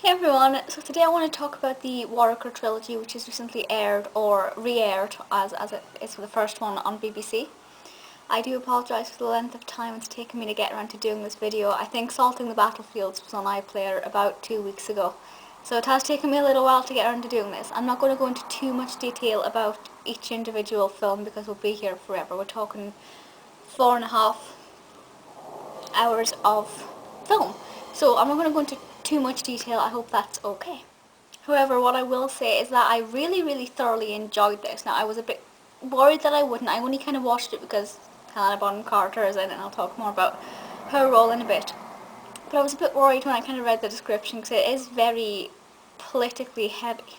Hey everyone, so today I want to talk about the Worricker Trilogy, which has recently aired or re-aired as it is for the first one on BBC. I do apologise for the length of time it's taken me to get around to doing this video. I think Salting the Battlefields was on iPlayer about 2 weeks ago, so it has taken me a little while to get around to doing this. I'm not going to go into too much detail about each individual film because we'll be here forever. We're talking 4.5 hours of film. So I'm not going to go into too much detail. I hope that's okay. However, what I will say is that I really thoroughly enjoyed this. Now, I was a bit worried that I wouldn't. I only kind of watched it because Helena Bonham Carter is in it, and I'll talk more about her role in a bit. But I was a bit worried when I kind of read the description because it is very politically heavy.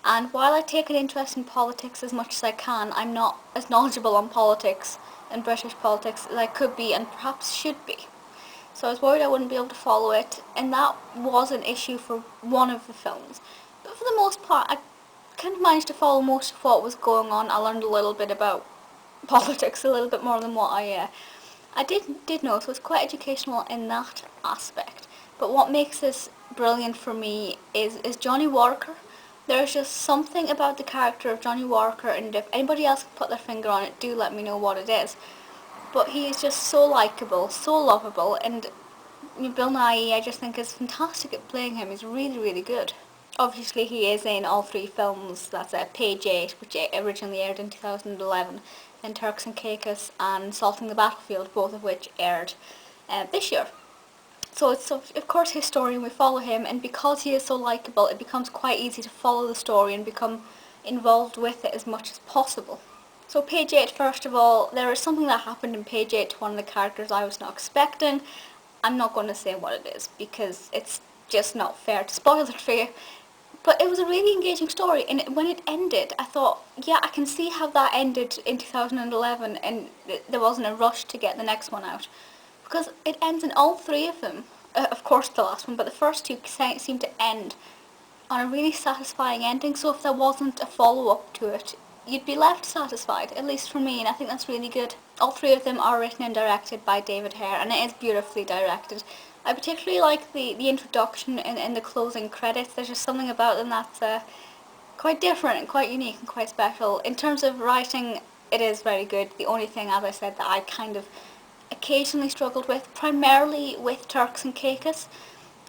And while I take an interest in politics as much as I can, I'm not as knowledgeable on politics and British politics as I could be and perhaps should be. So I was worried I wouldn't be able to follow it, and that was an issue for one of the films. But for the most part, I kind of managed to follow most of what was going on. I learned a little bit about politics, a little bit more than what I did know, so it's quite educational in that aspect. But what makes this brilliant for me is Johnny Worricker. There's just something about the character of Johnny Worricker, and if anybody else can put their finger on it, do let me know what it is. But he is just so likeable, so lovable, and Bill Nighy I just think is fantastic at playing him. He's really good. Obviously he is in all three films. That's Page 8, which originally aired in 2011, then Turks and Caicos and Salting the Battlefield, both of which aired this year. So it's of course his story and we follow him, and because he is so likeable it becomes quite easy to follow the story and become involved with it as much as possible. So Page 8, first of all, there is something that happened in Page 8 to one of the characters I was not expecting. I'm not going to say what it is because it's just not fair to spoil it for you. But it was a really engaging story, and when it ended, I thought, yeah, I can see how that ended in 2011 and there wasn't a rush to get the next one out. Because it ends in all three of them, of course the last one, but the first two seem to end on a really satisfying ending, so if there wasn't a follow-up to it, you'd be left satisfied, at least for me, and I think that's really good. All three of them are written and directed by David Hare, and it is beautifully directed. I particularly like the introduction and the closing credits. There's just something about them that's quite different and quite unique and quite special. In terms of writing, it is very good. The only thing, as I said, that I kind of occasionally struggled with, primarily with Turks and Caicos,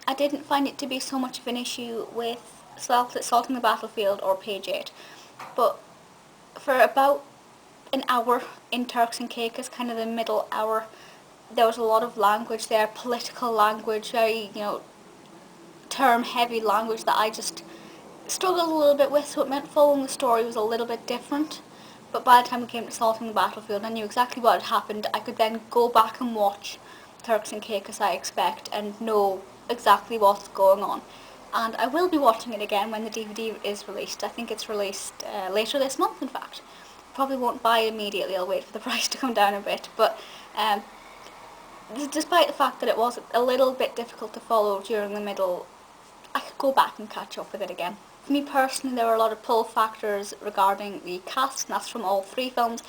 I didn't find it to be so much of an issue with Salting the Battlefield or Page 8. But for about an hour in Turks and Caicos, kind of the middle hour, there was a lot of language there, political language, very, term-heavy language that I just struggled a little bit with, so it meant following the story was a little bit different. But by the time we came to Salting the Battlefield, I knew exactly what had happened. I could then go back and watch Turks and Caicos, I expect, and know exactly what's going on. And I will be watching it again when the DVD is released. I think it's released later this month, in fact. Probably won't buy it immediately, I'll wait for the price to come down a bit. But despite the fact that it was a little bit difficult to follow during the middle, I could go back and catch up with it again. For me personally, there were a lot of pull factors regarding the cast, and that's from all three films.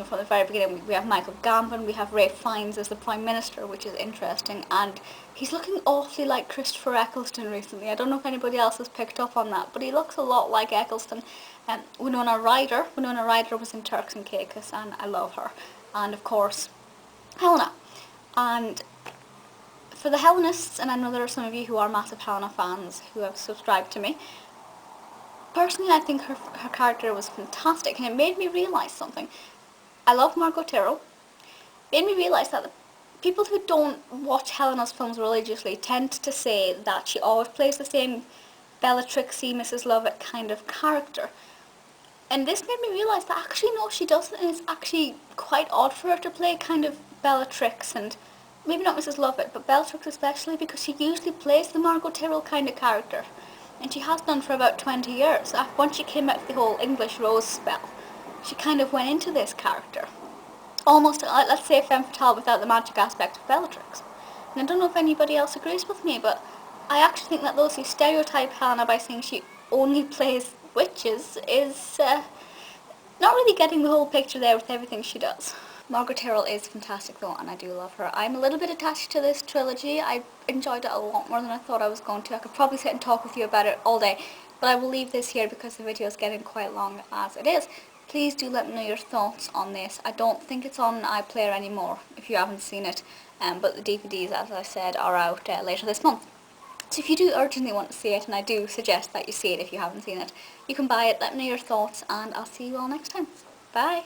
From the very beginning, we have Michael Gambon, we have Fiennes as the Prime Minister, which is interesting, and he's looking awfully like Christopher Eccleston recently. I don't know if anybody else has picked up on that, but he looks a lot like Eccleston. Winona Ryder was in Turks and Caicos, and I love her. And of course, Helena. And for the Helenists, and I know there are some of you who are massive Helena fans who have subscribed to me, personally I think her character was fantastic, and it made me realise something. I love Margot Tyrrell. It made me realise that the people who don't watch Helena's films religiously tend to say that she always plays the same Bellatrixy, Mrs. Lovett kind of character. And this made me realise that actually no, she doesn't, and it's actually quite odd for her to play kind of Bellatrix, and maybe not Mrs. Lovett, but Bellatrix especially, because she usually plays the Margot Tyrrell kind of character. And she has done for about 20 years. Once she came out of the whole English Rose spell, she kind of went into this character. Almost, let's say, femme fatale without the magic aspect of Bellatrix. And I don't know if anybody else agrees with me, but I actually think that those who stereotype Helena by saying she only plays witches is not really getting the whole picture there with everything she does. Margaret Terrell is fantastic though, and I do love her. I'm a little bit attached to this trilogy. I enjoyed it a lot more than I thought I was going to. I could probably sit and talk with you about it all day, but I will leave this here because the video is getting quite long as it is. Please do let me know your thoughts on this. I don't think it's on iPlayer anymore if you haven't seen it, but the DVDs, as I said, are out later this month. So if you do urgently want to see it, and I do suggest that you see it if you haven't seen it, you can buy it, let me know your thoughts, and I'll see you all next time. Bye!